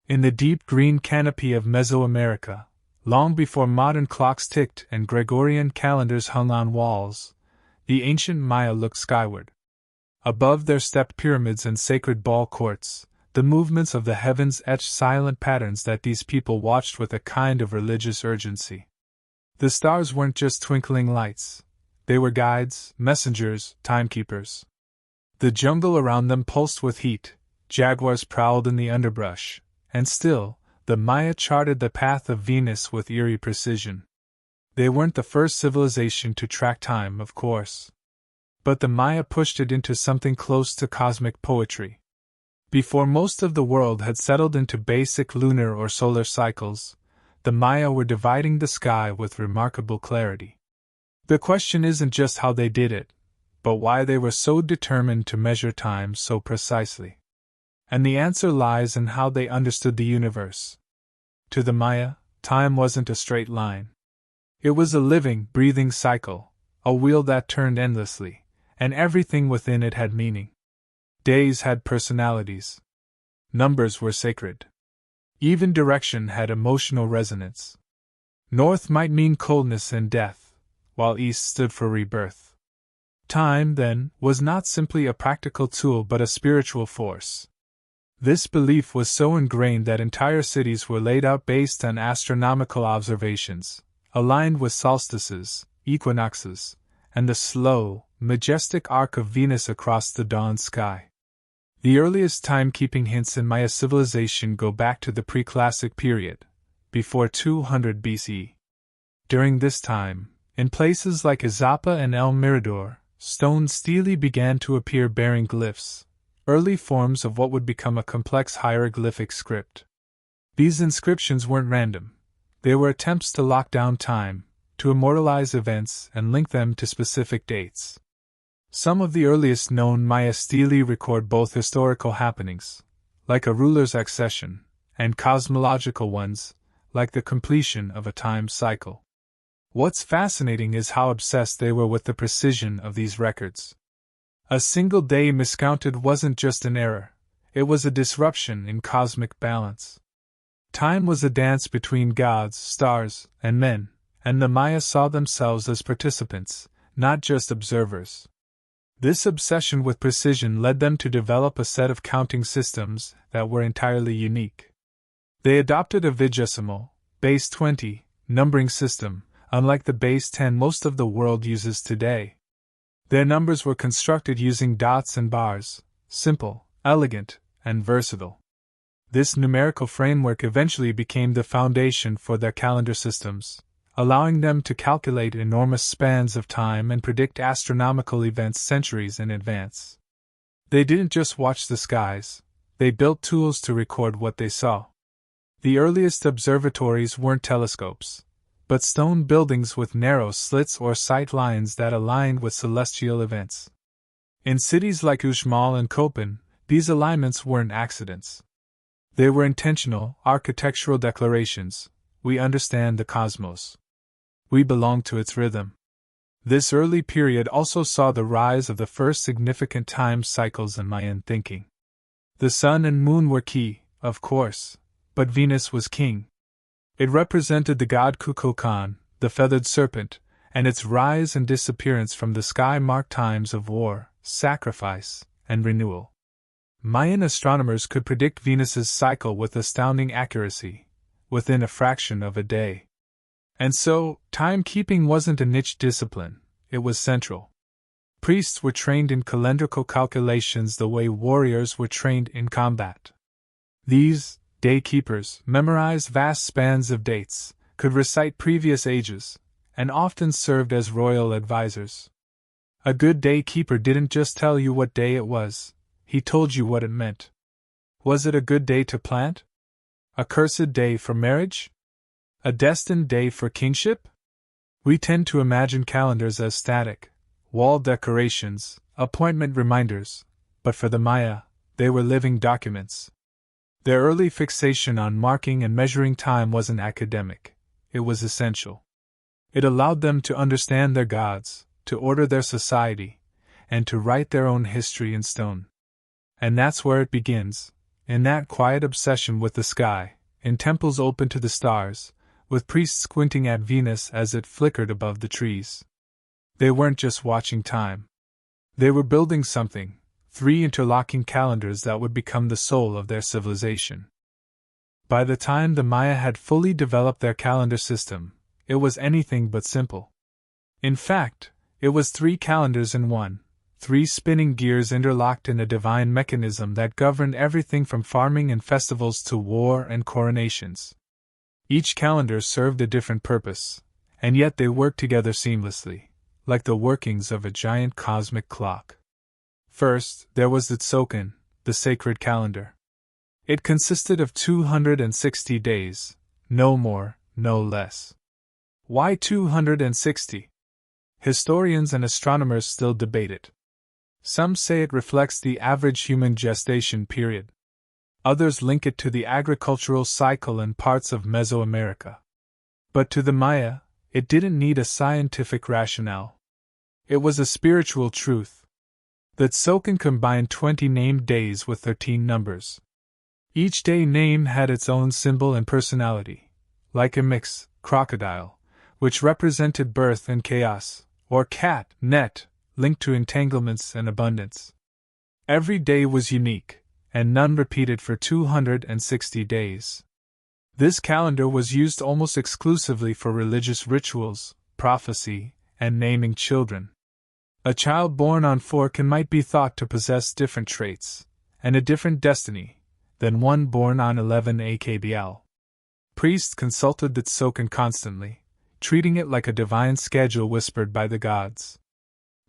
In the deep green canopy of Mesoamerica, long before modern clocks ticked and Gregorian calendars hung on walls, the ancient Maya looked skyward. Above their stepped pyramids and sacred ball courts, the movements of the heavens etched silent patterns that these people watched with a kind of religious urgency. The stars weren't just twinkling lights. They were guides, messengers, timekeepers. The jungle around them pulsed with heat, jaguars prowled in the underbrush, and still, the Maya charted the path of Venus with eerie precision. They weren't the first civilization to track time, of course. But the Maya pushed it into something close to cosmic poetry. Before most of the world had settled into basic lunar or solar cycles, the Maya were dividing the sky with remarkable clarity. The question isn't just how they did it, but why they were so determined to measure time so precisely. And the answer lies in how they understood the universe. To the Maya, time wasn't a straight line. It was a living, breathing cycle, a wheel that turned endlessly, and everything within it had meaning. Days had personalities. Numbers were sacred. Even direction had emotional resonance. North might mean coldness and death, while east stood for rebirth. Time, then, was not simply a practical tool but a spiritual force. This belief was so ingrained that entire cities were laid out based on astronomical observations, aligned with solstices, equinoxes, and the slow, majestic arc of Venus across the dawn sky. The earliest timekeeping hints in Maya civilization go back to the pre-classic period, before 200 BC. During this time, in places like Izapa and El Mirador, stone stelae began to appear bearing glyphs, early forms of what would become a complex hieroglyphic script. These inscriptions weren't random. They were attempts to lock down time, to immortalize events and link them to specific dates. Some of the earliest known Maya stelae record both historical happenings, like a ruler's accession, and cosmological ones, like the completion of a time cycle. What's fascinating is how obsessed they were with the precision of these records. A single day miscounted wasn't just an error, it was a disruption in cosmic balance. Time was a dance between gods, stars, and men, and the Maya saw themselves as participants, not just observers. This obsession with precision led them to develop a set of counting systems that were entirely unique. They adopted a vigesimal, base 20, numbering system, unlike the base 10 most of the world uses today. Their numbers were constructed using dots and bars, simple, elegant, and versatile. This numerical framework eventually became the foundation for their calendar systems, allowing them to calculate enormous spans of time and predict astronomical events centuries in advance. They didn't just watch the skies, they built tools to record what they saw. The earliest observatories weren't telescopes, but stone buildings with narrow slits or sight lines that aligned with celestial events. In cities like Uxmal and Köpen, these alignments weren't accidents. They were intentional, architectural declarations. We understand the cosmos. We belong to its rhythm. This early period also saw the rise of the first significant time cycles in Mayan thinking. The sun and moon were key, of course, but Venus was king. It represented the god Kukulkan, the feathered serpent, and its rise and disappearance from the sky marked times of war, sacrifice, and renewal. Mayan astronomers could predict Venus's cycle with astounding accuracy, within a fraction of a day. And so, timekeeping wasn't a niche discipline, it was central. Priests were trained in calendrical calculations the way warriors were trained in combat. These day keepers memorized vast spans of dates, could recite previous ages, and often served as royal advisors. A good day keeper didn't just tell you what day it was, he told you what it meant. Was it a good day to plant? A cursed day for marriage? A destined day for kingship? We tend to imagine calendars as static, wall decorations, appointment reminders, but for the Maya, they were living documents. Their early fixation on marking and measuring time wasn't academic, it was essential. It allowed them to understand their gods, to order their society, and to write their own history in stone. And that's where it begins, in that quiet obsession with the sky, in temples open to the stars, with priests squinting at Venus as it flickered above the trees. They weren't just watching time. They were building something, 3 interlocking calendars that would become the soul of their civilization. By the time the Maya had fully developed their calendar system, it was anything but simple. In fact, it was 3 calendars in one, 3 spinning gears interlocked in a divine mechanism that governed everything from farming and festivals to war and coronations. Each calendar served a different purpose, and yet they worked together seamlessly, like the workings of a giant cosmic clock. First, there was the Tzolk'in, the sacred calendar. It consisted of 260 days, no more, no less. Why 260? Historians and astronomers still debate it. Some say it reflects the average human gestation period. Others link it to the agricultural cycle in parts of Mesoamerica. But to the Maya, it didn't need a scientific rationale. It was a spiritual truth. The Tzolk'in combined 20 named days with 13 numbers. Each day name had its own symbol and personality, like a mix, crocodile, which represented birth and chaos, or cat, net, linked to entanglements and abundance. Every day was unique, and none repeated for 260 days. This calendar was used almost exclusively for religious rituals, prophecy, and naming children. A child born on Tzolk'in might be thought to possess different traits, and a different destiny, than one born on 11 AKBL. Priests consulted the Tzolk'in constantly, treating it like a divine schedule whispered by the gods.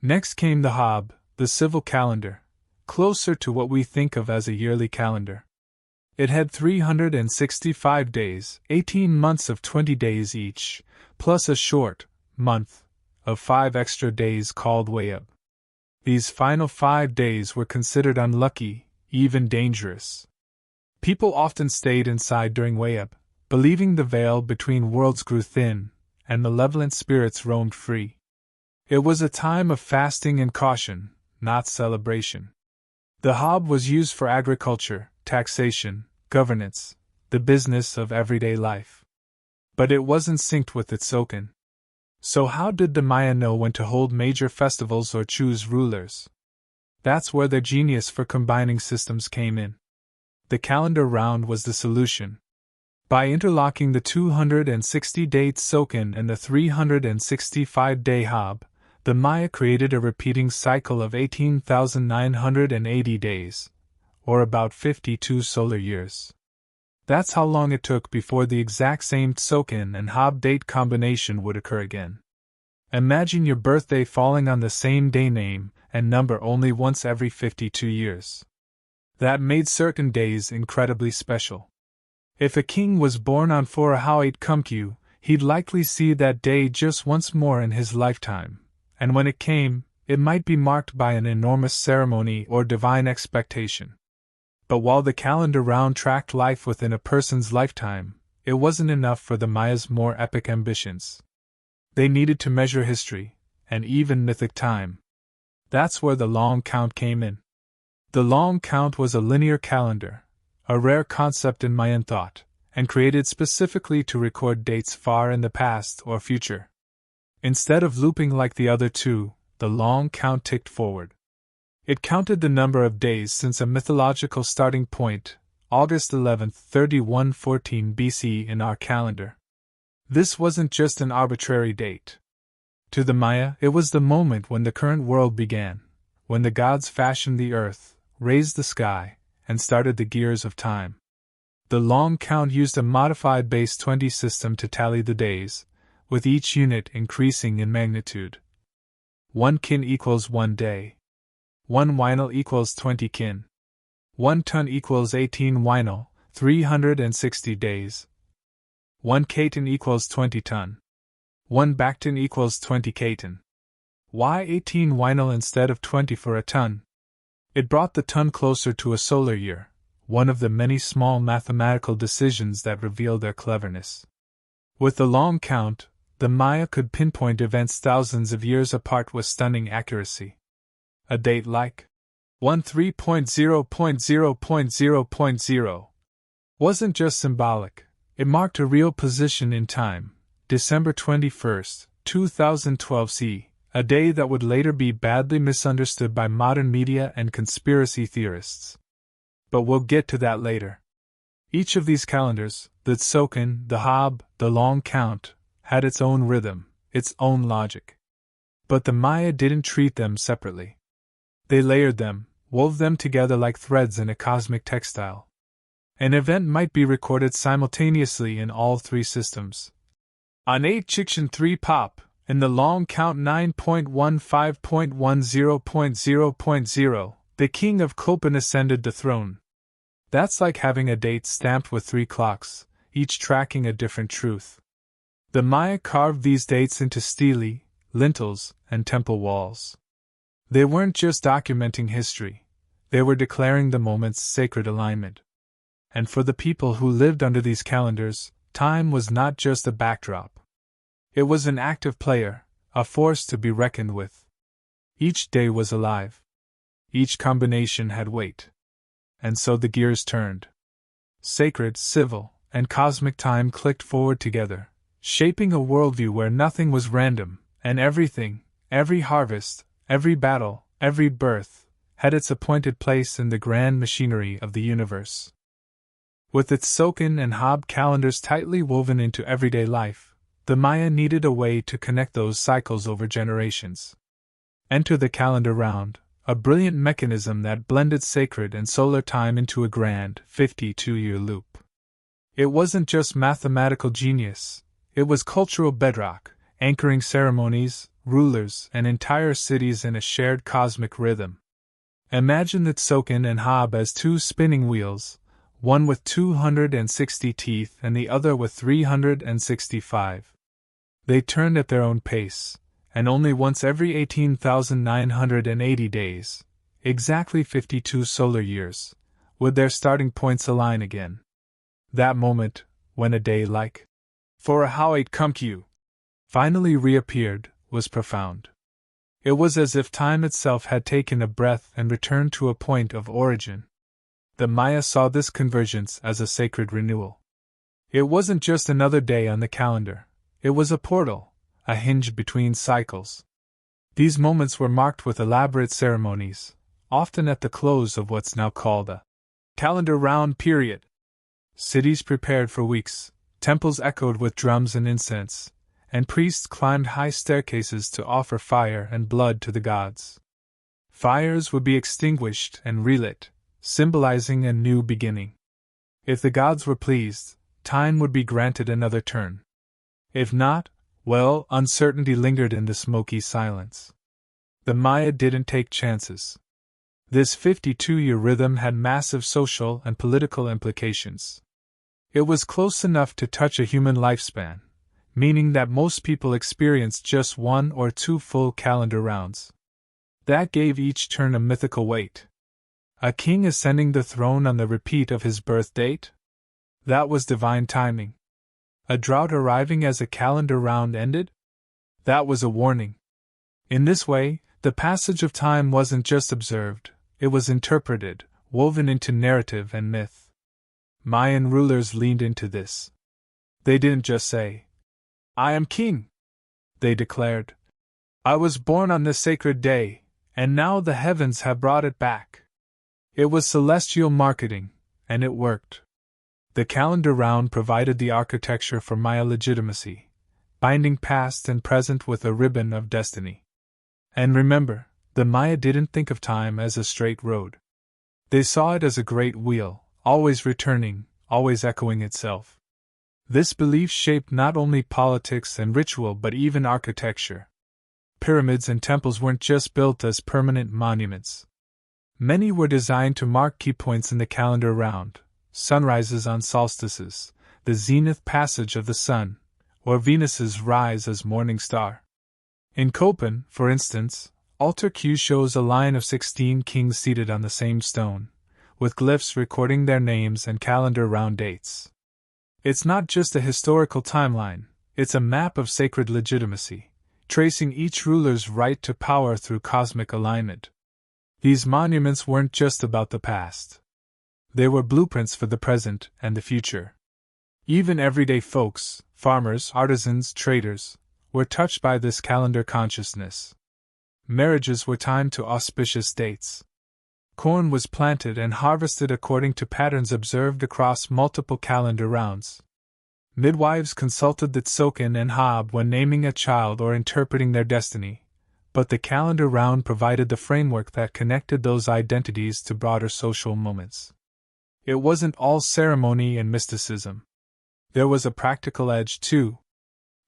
Next came the Haab, the civil calendar, closer to what we think of as a yearly calendar. It had 365 days, 18 months of 20 days each, plus a short month of 5 extra days called Wayab. These final 5 days were considered unlucky, even dangerous. People often stayed inside during Wayab, believing the veil between worlds grew thin, and malevolent spirits roamed free. It was a time of fasting and caution, not celebration. The Haab was used for agriculture, taxation, governance, the business of everyday life. But it wasn't synced with its Tzolk'in. So how did the Maya know when to hold major festivals or choose rulers? That's where their genius for combining systems came in. The calendar round was the solution. By interlocking the 260-day Tzolk'in and the 365-day Haab, the Maya created a repeating cycle of 18,980 days, or about 52 solar years. That's how long it took before the exact same Tzolk'in and Haab date combination would occur again. Imagine your birthday falling on the same day, name, and number only once every 52 years. That made certain days incredibly special. If a king was born on 4/8 he'd likely see that day just once more in his lifetime, and when it came, it might be marked by an enormous ceremony or divine expectation. But while the calendar round tracked life within a person's lifetime, it wasn't enough for the Maya's more epic ambitions. They needed to measure history, and even mythic time. That's where the long count came in. The long count was a linear calendar, a rare concept in Mayan thought, and created specifically to record dates far in the past or future. Instead of looping like the other two, the long count ticked forward. It counted the number of days since a mythological starting point, August 11, 3114 BC in our calendar. This wasn't just an arbitrary date. To the Maya, it was the moment when the current world began, when the gods fashioned the earth, raised the sky, and started the gears of time. The long count used a modified base 20 system to tally the days, with each unit increasing in magnitude. 1 kin equals 1 day. 1 wynal equals 20 kin. 1 ton equals 18 wynal, 360 days. 1 katon equals 20 ton. 1 bakton equals 20 katon. Why 18 wynal instead of 20 for a ton? It brought the ton closer to a solar year, one of the many small mathematical decisions that revealed their cleverness. With the long count, the Maya could pinpoint events thousands of years apart with stunning accuracy. A date like 13.0.0.0.0 wasn't just symbolic, it marked a real position in time, December 21st, 2012 C, a day that would later be badly misunderstood by modern media and conspiracy theorists. But we'll get to that later. Each of these calendars, the Tzolk'in, the Haab, the long count, had its own rhythm, its own logic. But the Maya didn't treat them separately. They layered them, wove them together like threads in a cosmic textile. An event might be recorded simultaneously in all three systems. On 8 Chikshan 3 Pop, in the long count 9.15.10.0.0.0, the king of Kolpin ascended the throne. That's like having a date stamped with 3 clocks, each tracking a different truth. The Maya carved these dates into stelae, lintels, and temple walls. They weren't just documenting history, they were declaring the moment's sacred alignment. And for the people who lived under these calendars, time was not just a backdrop. It was an active player, a force to be reckoned with. Each day was alive. Each combination had weight. And so the gears turned. Sacred, civil, and cosmic time clicked forward together, shaping a worldview where nothing was random, and everything, every harvest, every battle, every birth, had its appointed place in the grand machinery of the universe. With its Tzolk'in and Haab calendars tightly woven into everyday life, the Maya needed a way to connect those cycles over generations. Enter the calendar round, a brilliant mechanism that blended sacred and solar time into a grand, 52-year loop. It wasn't just mathematical genius, it was cultural bedrock, anchoring ceremonies, rulers, and entire cities in a shared cosmic rhythm. Imagine the Tzolk'in and Haab as two spinning wheels, one with 260 teeth and the other with 365. They turned at their own pace, and only once every 18,980 days, exactly 52 solar years, would their starting points align again. That moment, when a day like for a Howate Kumkyu finally reappeared, was profound. It was as if time itself had taken a breath and returned to a point of origin. The Maya saw this convergence as a sacred renewal. It wasn't just another day on the calendar, it was a portal, a hinge between cycles. These moments were marked with elaborate ceremonies, often at the close of what's now called a calendar round period. Cities prepared for weeks, temples echoed with drums and incense, and priests climbed high staircases to offer fire and blood to the gods. Fires would be extinguished and relit, symbolizing a new beginning. If the gods were pleased, time would be granted another turn. If not, well, uncertainty lingered in the smoky silence. The Maya didn't take chances. This 52-year rhythm had massive social and political implications. It was close enough to touch a human lifespan, meaning that most people experienced just 1 or 2 full calendar rounds. That gave each turn a mythical weight. A king ascending the throne on the repeat of his birth date? That was divine timing. A drought arriving as a calendar round ended? That was a warning. In this way, the passage of time wasn't just observed, it was interpreted, woven into narrative and myth. Mayan rulers leaned into this. They didn't just say, "I am king." They declared, "I was born on this sacred day, and now the heavens have brought it back." It was celestial marketing, and it worked. The calendar round provided the architecture for Maya legitimacy, binding past and present with a ribbon of destiny. And remember, the Maya didn't think of time as a straight road. They saw it as a great wheel, always returning, always echoing itself. This belief shaped not only politics and ritual but even architecture. Pyramids and temples weren't just built as permanent monuments. Many were designed to mark key points in the calendar round, sunrises on solstices, the zenith passage of the sun, or Venus's rise as morning star. In Kolpin, for instance, Altar Q shows a line of 16 kings seated on the same stone, with glyphs recording their names and calendar round dates. It's not just a historical timeline, it's a map of sacred legitimacy, tracing each ruler's right to power through cosmic alignment. These monuments weren't just about the past. They were blueprints for the present and the future. Even everyday folks, farmers, artisans, traders, were touched by this calendar consciousness. Marriages were timed to auspicious dates. Corn was planted and harvested according to patterns observed across multiple calendar rounds. Midwives consulted the Tzolk'in and Haab when naming a child or interpreting their destiny, but the calendar round provided the framework that connected those identities to broader social moments. It wasn't all ceremony and mysticism. There was a practical edge, too.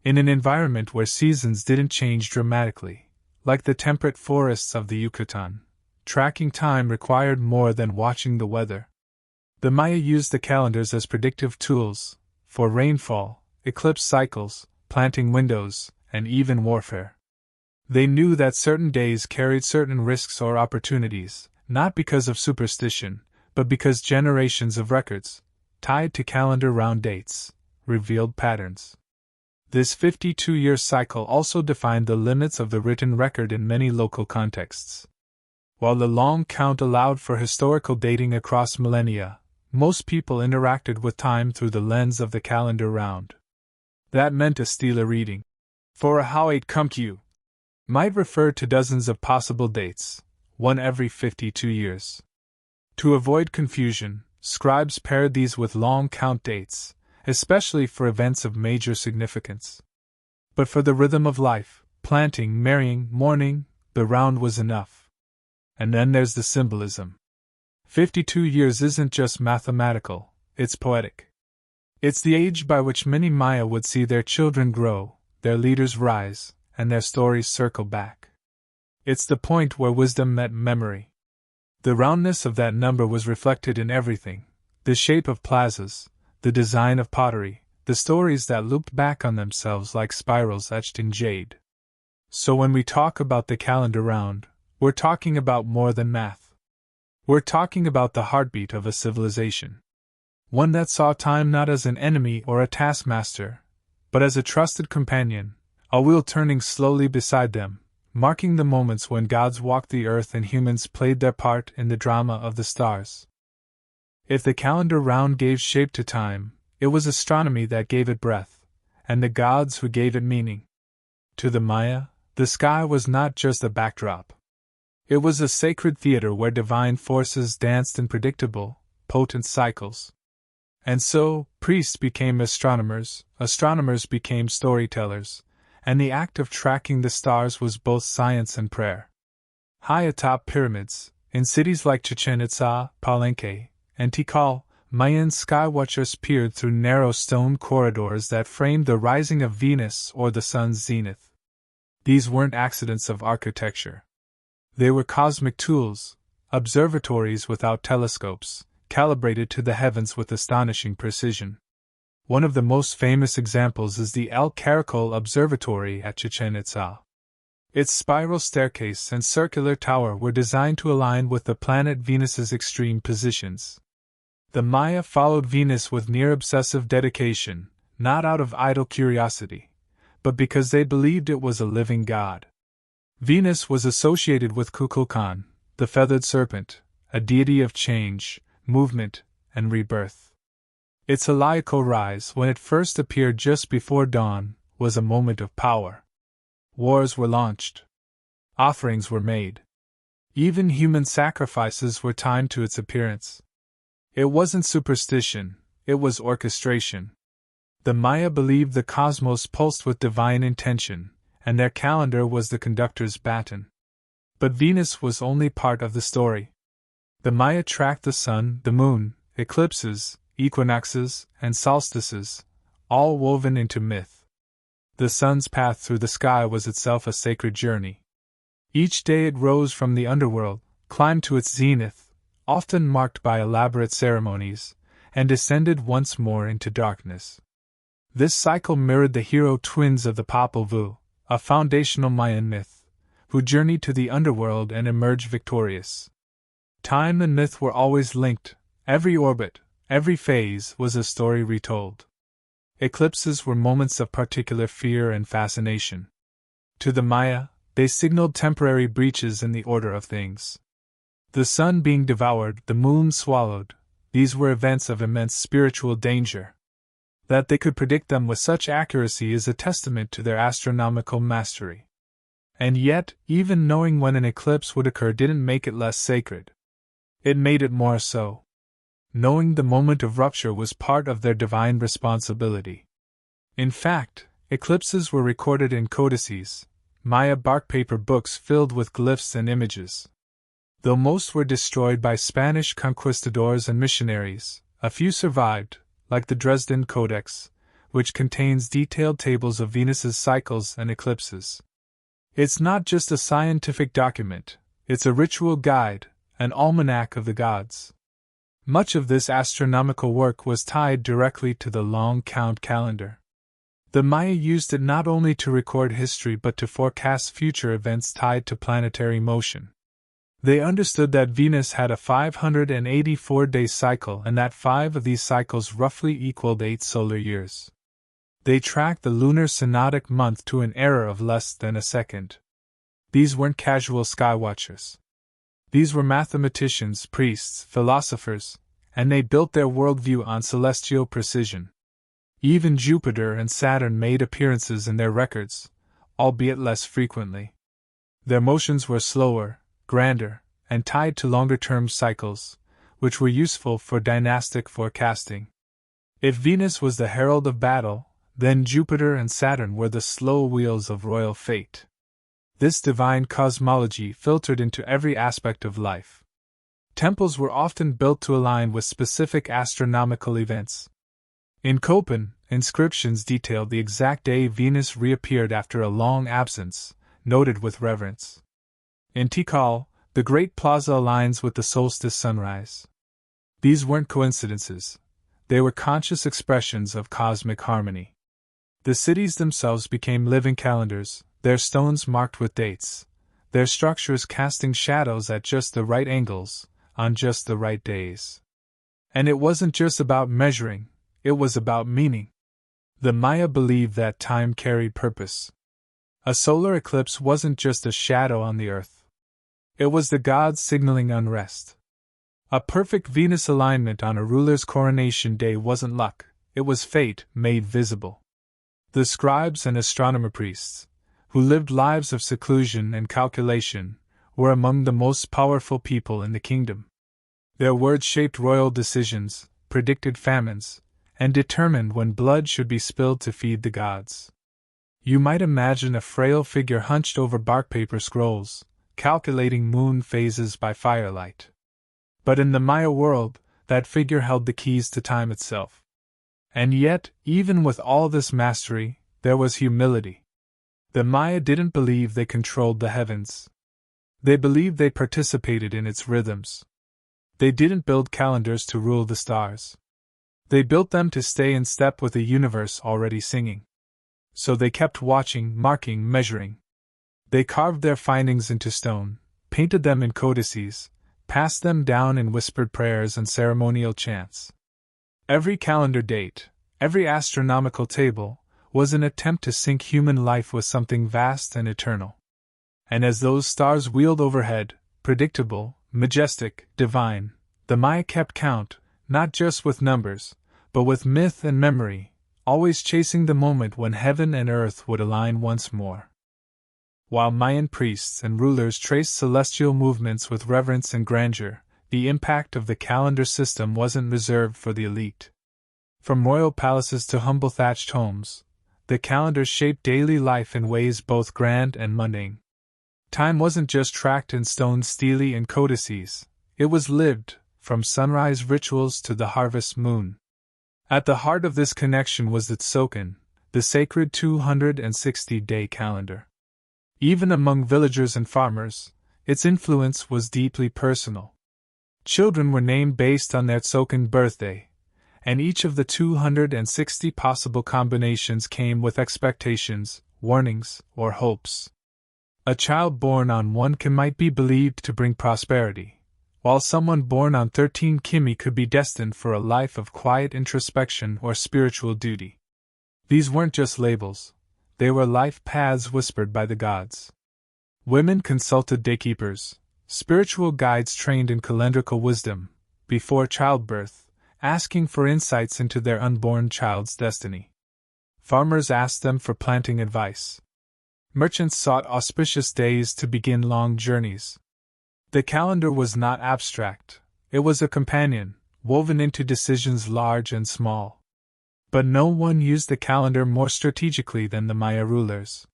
In an environment where seasons didn't change dramatically, like the temperate forests of the Yucatan, tracking time required more than watching the weather. The Maya used the calendars as predictive tools for rainfall, eclipse cycles, planting windows, and even warfare. They knew that certain days carried certain risks or opportunities, not because of superstition, but because generations of records, tied to calendar round dates, revealed patterns. This 52-year cycle also defined the limits of the written record in many local contexts. While the long count allowed for historical dating across millennia, most people interacted with time through the lens of the calendar round. That meant a stela reading, for a how it come you, might refer to dozens of possible dates, one every 52 years. To avoid confusion, scribes paired these with long count dates, especially for events of major significance. But for the rhythm of life, planting, marrying, mourning, the round was enough. And then there's the symbolism. 52 years isn't just mathematical, it's poetic. It's the age by which many Maya would see their children grow, their leaders rise, and their stories circle back. It's the point where wisdom met memory. The roundness of that number was reflected in everything: the shape of plazas, the design of pottery, the stories that looped back on themselves like spirals etched in jade. So when we talk about the calendar round, we're talking about more than math. We're talking about the heartbeat of a civilization. One that saw time not as an enemy or a taskmaster, but as a trusted companion, a wheel turning slowly beside them, marking the moments when gods walked the earth and humans played their part in the drama of the stars. If the calendar round gave shape to time, it was astronomy that gave it breath, and the gods who gave it meaning. To the Maya, the sky was not just a backdrop. It was a sacred theater where divine forces danced in predictable, potent cycles. And so, priests became astronomers became storytellers, and the act of tracking the stars was both science and prayer. High atop pyramids, in cities like Chichen Itza, Palenque, and Tikal, Mayan skywatchers peered through narrow stone corridors that framed the rising of Venus or the sun's zenith. These weren't accidents of architecture. They were cosmic tools, observatories without telescopes, calibrated to the heavens with astonishing precision. One of the most famous examples is the El Caracol Observatory at Chichen Itza. Its spiral staircase and circular tower were designed to align with the planet Venus's extreme positions. The Maya followed Venus with near-obsessive dedication, not out of idle curiosity, but because they believed it was a living god. Venus was associated with Kukulkan, the feathered serpent, a deity of change, movement, and rebirth. Its heliacal rise, when it first appeared just before dawn, was a moment of power. Wars were launched. Offerings were made. Even human sacrifices were timed to its appearance. It wasn't superstition, it was orchestration. The Maya believed the cosmos pulsed with divine intention, and their calendar was the conductor's baton. But Venus was only part of the story. The Maya tracked the sun, the moon, eclipses, equinoxes, and solstices, all woven into myth. The sun's path through the sky was itself a sacred journey. Each day it rose from the underworld, climbed to its zenith, often marked by elaborate ceremonies, and descended once more into darkness. This cycle mirrored the hero twins of the Popol Vuh, a foundational Mayan myth, who journeyed to the underworld and emerged victorious. Time and myth were always linked. Every orbit, every phase was a story retold. Eclipses were moments of particular fear and fascination. To the Maya, they signaled temporary breaches in the order of things. The sun being devoured, the moon swallowed, these were events of immense spiritual danger. That they could predict them with such accuracy is a testament to their astronomical mastery. And yet, even knowing when an eclipse would occur didn't make it less sacred. It made it more so. Knowing the moment of rupture was part of their divine responsibility. In fact, eclipses were recorded in codices, Maya bark paper books filled with glyphs and images. Though most were destroyed by Spanish conquistadors and missionaries, a few survived, like the Dresden Codex, which contains detailed tables of Venus's cycles and eclipses. It's not just a scientific document, it's a ritual guide, an almanac of the gods. Much of this astronomical work was tied directly to the long count calendar. The Maya used it not only to record history but to forecast future events tied to planetary motion. They understood that Venus had a 584-day cycle and that 5 of these cycles roughly equaled 8 solar years. They tracked the lunar synodic month to an error of less than a second. These weren't casual skywatchers. These were mathematicians, priests, philosophers, and they built their worldview on celestial precision. Even Jupiter and Saturn made appearances in their records, albeit less frequently. Their motions were slower, grander, and tied to longer-term cycles, which were useful for dynastic forecasting. If Venus was the herald of battle, then Jupiter and Saturn were the slow wheels of royal fate. This divine cosmology filtered into every aspect of life. Temples were often built to align with specific astronomical events. In Köppen, inscriptions detailed the exact day Venus reappeared after a long absence, noted with reverence. In Tikal, the Great Plaza aligns with the solstice sunrise. These weren't coincidences, they were conscious expressions of cosmic harmony. The cities themselves became living calendars, their stones marked with dates, their structures casting shadows at just the right angles, on just the right days. And it wasn't just about measuring, it was about meaning. The Maya believed that time carried purpose. A solar eclipse wasn't just a shadow on the earth. It was the gods signaling unrest. A perfect Venus alignment on a ruler's coronation day wasn't luck, it was fate made visible. The scribes and astronomer priests, who lived lives of seclusion and calculation, were among the most powerful people in the kingdom. Their words shaped royal decisions, predicted famines, and determined when blood should be spilled to feed the gods. You might imagine a frail figure hunched over bark paper scrolls, calculating moon phases by firelight. But in the Maya world, that figure held the keys to time itself. And yet, even with all this mastery, there was humility. The Maya didn't believe they controlled the heavens. They believed they participated in its rhythms. They didn't build calendars to rule the stars. They built them to stay in step with a universe already singing. So they kept watching, marking, measuring. They carved their findings into stone, painted them in codices, passed them down in whispered prayers and ceremonial chants. Every calendar date, every astronomical table, was an attempt to sync human life with something vast and eternal. And as those stars wheeled overhead, predictable, majestic, divine, the Maya kept count, not just with numbers, but with myth and memory, always chasing the moment when heaven and earth would align once more. While Mayan priests and rulers traced celestial movements with reverence and grandeur, the impact of the calendar system wasn't reserved for the elite. From royal palaces to humble thatched homes, the calendar shaped daily life in ways both grand and mundane. Time wasn't just tracked in stone stelae and codices, it was lived, from sunrise rituals to the harvest moon. At the heart of this connection was the Tzolk'in, the sacred 260-day calendar. Even among villagers and farmers, its influence was deeply personal. Children were named based on their Tzolk'in birthday, and each of the 260 possible combinations came with expectations, warnings, or hopes. A child born on 1 Kim might be believed to bring prosperity, while someone born on 13 Kimi could be destined for a life of quiet introspection or spiritual duty. These weren't just labels, they were life paths whispered by the gods. Women consulted daykeepers, spiritual guides trained in calendrical wisdom, before childbirth, asking for insights into their unborn child's destiny. Farmers asked them for planting advice. Merchants sought auspicious days to begin long journeys. The calendar was not abstract, it was a companion, woven into decisions large and small. But no one used the calendar more strategically than the Maya rulers.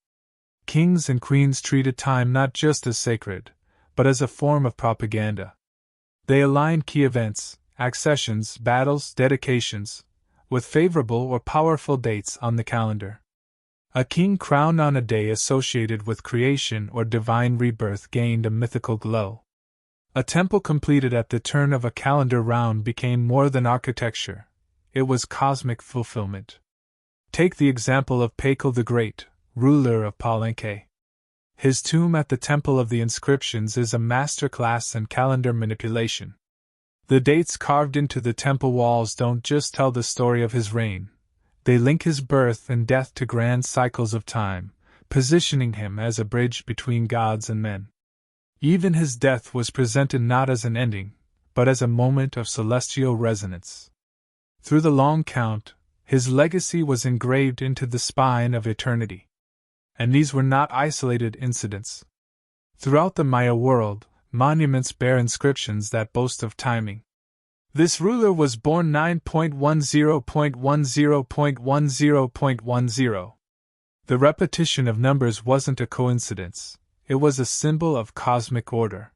Kings and queens treated time not just as sacred, but as a form of propaganda. They aligned key events, accessions, battles, dedications, with favorable or powerful dates on the calendar. A king crowned on a day associated with creation or divine rebirth gained a mythical glow. A temple completed at the turn of a calendar round became more than architecture, it was cosmic fulfillment. Take the example of Pakal the Great, ruler of Palenque. His tomb at the Temple of the Inscriptions is a masterclass in calendar manipulation. The dates carved into the temple walls don't just tell the story of his reign, they link his birth and death to grand cycles of time, positioning him as a bridge between gods and men. Even his death was presented not as an ending, but as a moment of celestial resonance. Through the long count, his legacy was engraved into the spine of eternity. And these were not isolated incidents. Throughout the Maya world, monuments bear inscriptions that boast of timing. This ruler was born 9.10.10.10.10.10. The repetition of numbers wasn't a coincidence, it was a symbol of cosmic order.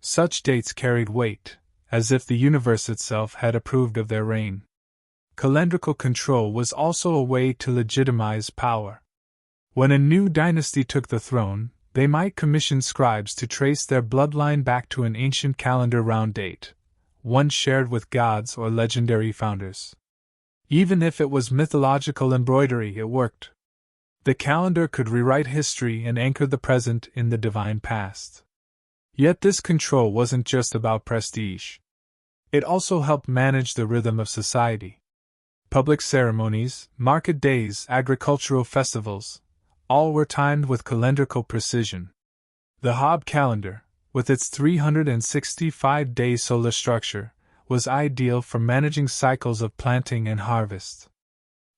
Such dates carried weight, as if the universe itself had approved of their reign. Calendrical control was also a way to legitimize power. When a new dynasty took the throne, they might commission scribes to trace their bloodline back to an ancient calendar round date, one shared with gods or legendary founders. Even if it was mythological embroidery, it worked. The calendar could rewrite history and anchor the present in the divine past. Yet this control wasn't just about prestige. It also helped manage the rhythm of society. Public ceremonies, market days, agricultural festivals, all were timed with calendrical precision. The Haab calendar, with its 365-day solar structure, was ideal for managing cycles of planting and harvest.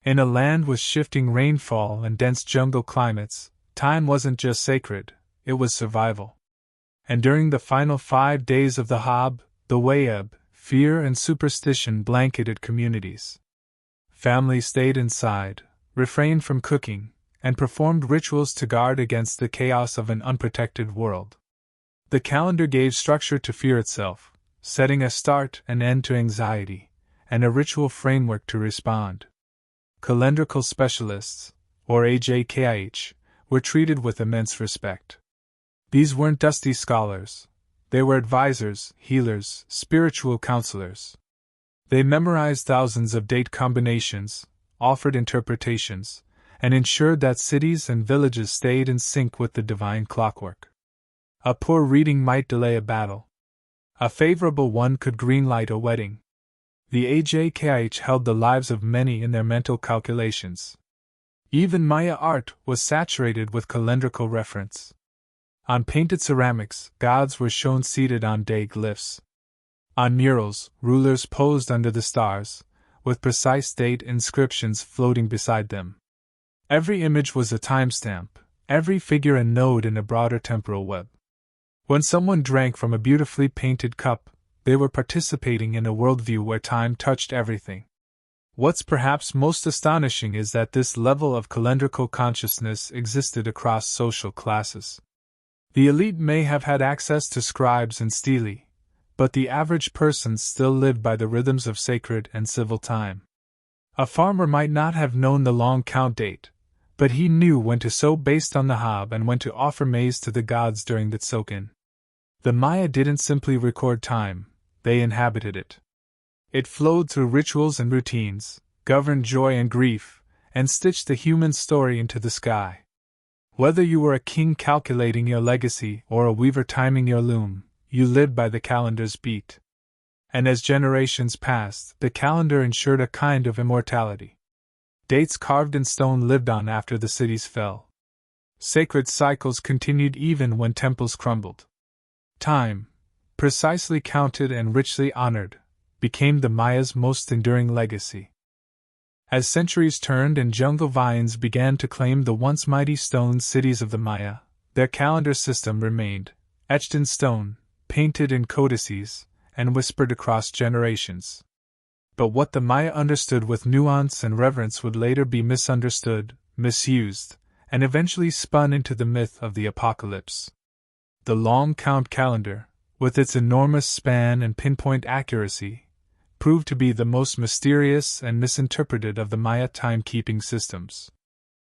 In a land with shifting rainfall and dense jungle climates, time wasn't just sacred, it was survival. And during the final 5 days of the Haab, the Wayeb, fear and superstition blanketed communities. Families stayed inside, refrained from cooking, and performed rituals to guard against the chaos of an unprotected world. The calendar gave structure to fear itself, setting a start and end to anxiety, and a ritual framework to respond. Calendrical specialists, or AJKIH, were treated with immense respect. These weren't dusty scholars, they were advisors, healers, spiritual counselors. They memorized thousands of date combinations, offered interpretations, and ensured that cities and villages stayed in sync with the divine clockwork. A poor reading might delay a battle. A favorable one could greenlight a wedding. The AJKIH held the lives of many in their mental calculations. Even Maya art was saturated with calendrical reference. On painted ceramics, gods were shown seated on day glyphs. On murals, rulers posed under the stars, with precise date inscriptions floating beside them. Every image was a timestamp, every figure a node in a broader temporal web. When someone drank from a beautifully painted cup, they were participating in a worldview where time touched everything. What's perhaps most astonishing is that this level of calendrical consciousness existed across social classes. The elite may have had access to scribes and stelae, but the average person still lived by the rhythms of sacred and civil time. A farmer might not have known the long count date, but he knew when to sow based on the Haab and when to offer maize to the gods during the Tzolk'in. The Maya didn't simply record time, they inhabited it. It flowed through rituals and routines, governed joy and grief, and stitched the human story into the sky. Whether you were a king calculating your legacy or a weaver timing your loom, you lived by the calendar's beat. And as generations passed, the calendar ensured a kind of immortality. Dates carved in stone lived on after the cities fell. Sacred cycles continued even when temples crumbled. Time, precisely counted and richly honored, became the Mayas' most enduring legacy. As centuries turned and jungle vines began to claim the once mighty stone cities of the Maya, their calendar system remained, etched in stone, painted in codices, and whispered across generations. But what the Maya understood with nuance and reverence would later be misunderstood, misused, and eventually spun into the myth of the apocalypse. The long count calendar, with its enormous span and pinpoint accuracy, proved to be the most mysterious and misinterpreted of the Maya timekeeping systems.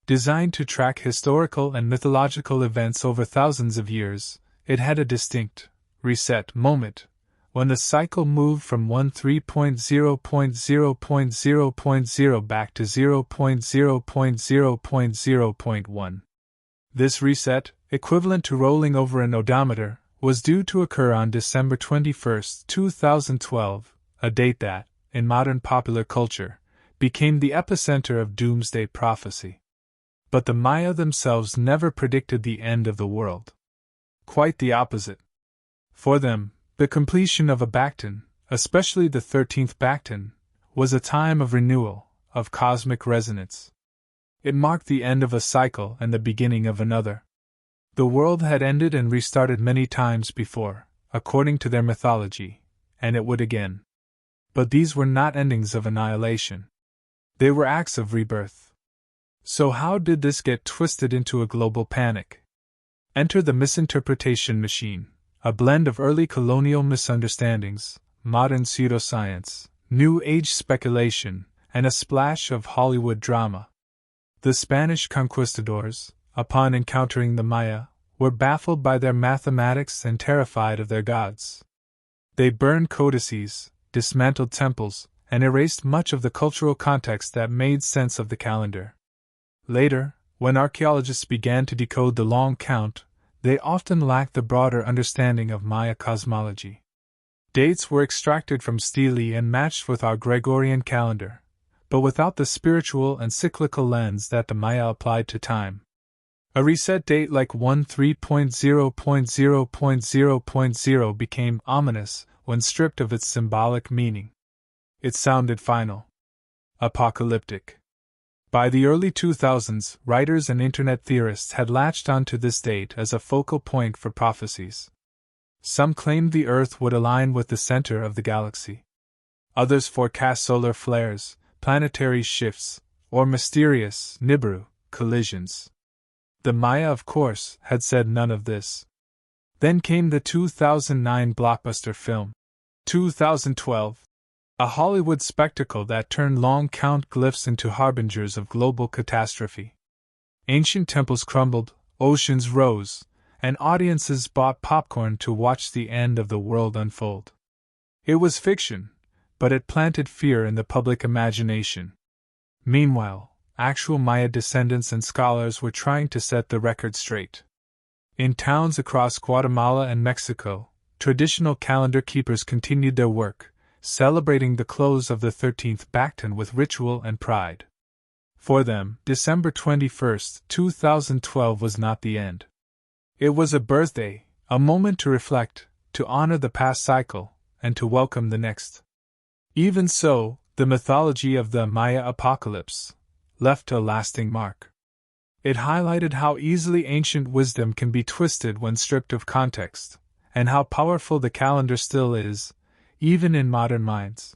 Designed to track historical and mythological events over thousands of years, it had a distinct, reset moment, when the cycle moved from 13.0.0.0.0.0 back to 0.0.0.0.1. This reset, equivalent to rolling over an odometer, was due to occur on December 21, 2012, a date that, in modern popular culture, became the epicenter of doomsday prophecy. But the Maya themselves never predicted the end of the world. Quite the opposite. For them, the completion of a Bacton, especially the 13th Bacton, was a time of renewal, of cosmic resonance. It marked the end of a cycle and the beginning of another. The world had ended and restarted many times before, according to their mythology, and it would again. But these were not endings of annihilation. They were acts of rebirth. So how did this get twisted into a global panic? Enter the misinterpretation machine, a blend of early colonial misunderstandings, modern pseudoscience, New Age speculation, and a splash of Hollywood drama. The Spanish conquistadors, upon encountering the Maya, were baffled by their mathematics and terrified of their gods. They burned codices, dismantled temples, and erased much of the cultural context that made sense of the calendar. Later, when archaeologists began to decode the long count, they often lacked the broader understanding of Maya cosmology. Dates were extracted from stelae and matched with our Gregorian calendar, but without the spiritual and cyclical lens that the Maya applied to time. A reset date like 13.0.0.0.0 became ominous when stripped of its symbolic meaning. It sounded final. Apocalyptic. By the early 2000s, writers and internet theorists had latched onto this date as a focal point for prophecies. Some claimed the Earth would align with the center of the galaxy. Others forecast solar flares, planetary shifts, or mysterious Nibiru collisions. The Maya, of course, had said none of this. Then came the 2009 blockbuster film, 2012, a Hollywood spectacle that turned long-count glyphs into harbingers of global catastrophe. Ancient temples crumbled, oceans rose, and audiences bought popcorn to watch the end of the world unfold. It was fiction, but it planted fear in the public imagination. Meanwhile, actual Maya descendants and scholars were trying to set the record straight. In towns across Guatemala and Mexico, traditional calendar keepers continued their work, celebrating the close of the 13th Bacton with ritual and pride. For them, December 21, 2012 was not the end. It was a birthday, a moment to reflect, to honor the past cycle, and to welcome the next. Even so, the mythology of the Maya apocalypse left a lasting mark. It highlighted how easily ancient wisdom can be twisted when stripped of context, and how powerful the calendar still is, even in modern minds.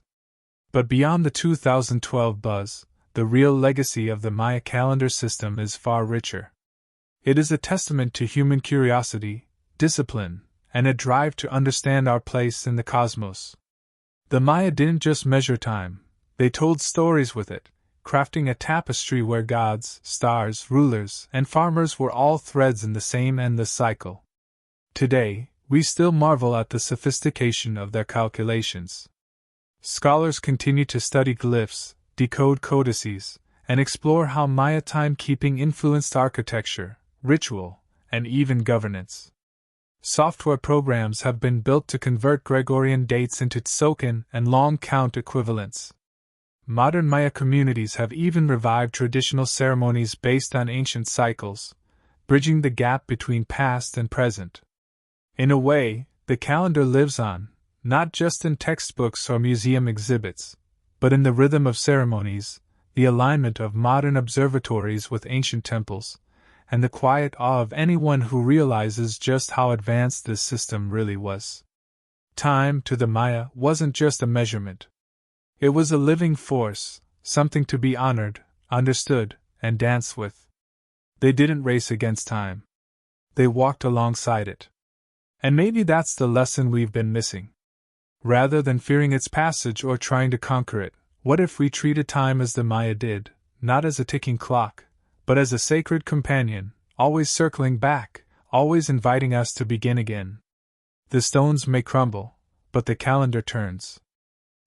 But beyond the 2012 buzz, the real legacy of the Maya calendar system is far richer. It is a testament to human curiosity, discipline, and a drive to understand our place in the cosmos. The Maya didn't just measure time, they told stories with it, crafting a tapestry where gods, stars, rulers, and farmers were all threads in the same endless cycle. Today, we still marvel at the sophistication of their calculations. Scholars continue to study glyphs, decode codices, and explore how Maya timekeeping influenced architecture, ritual, and even governance. Software programs have been built to convert Gregorian dates into Tzolk'in and long count equivalents. Modern Maya communities have even revived traditional ceremonies based on ancient cycles, bridging the gap between past and present. In a way, The calendar lives on, not just in textbooks or museum exhibits, but in the rhythm of ceremonies, the alignment of modern observatories with ancient temples, and the quiet awe of anyone who realizes just how advanced this system really was. Time, to the Maya, wasn't just a measurement. It was a living force, something to be honored, understood, and danced with. They didn't race against time. They walked alongside it. And maybe that's the lesson we've been missing. Rather than fearing its passage or trying to conquer it, what if we treated time as the Maya did, not as a ticking clock, but as a sacred companion, always circling back, always inviting us to begin again? The stones may crumble, but the calendar turns.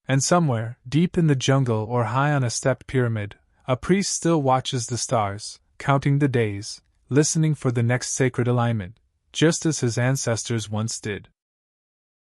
And somewhere, deep in the jungle or high on a stepped pyramid, a priest still watches the stars, counting the days, listening for the next sacred alignment, just as his ancestors once did.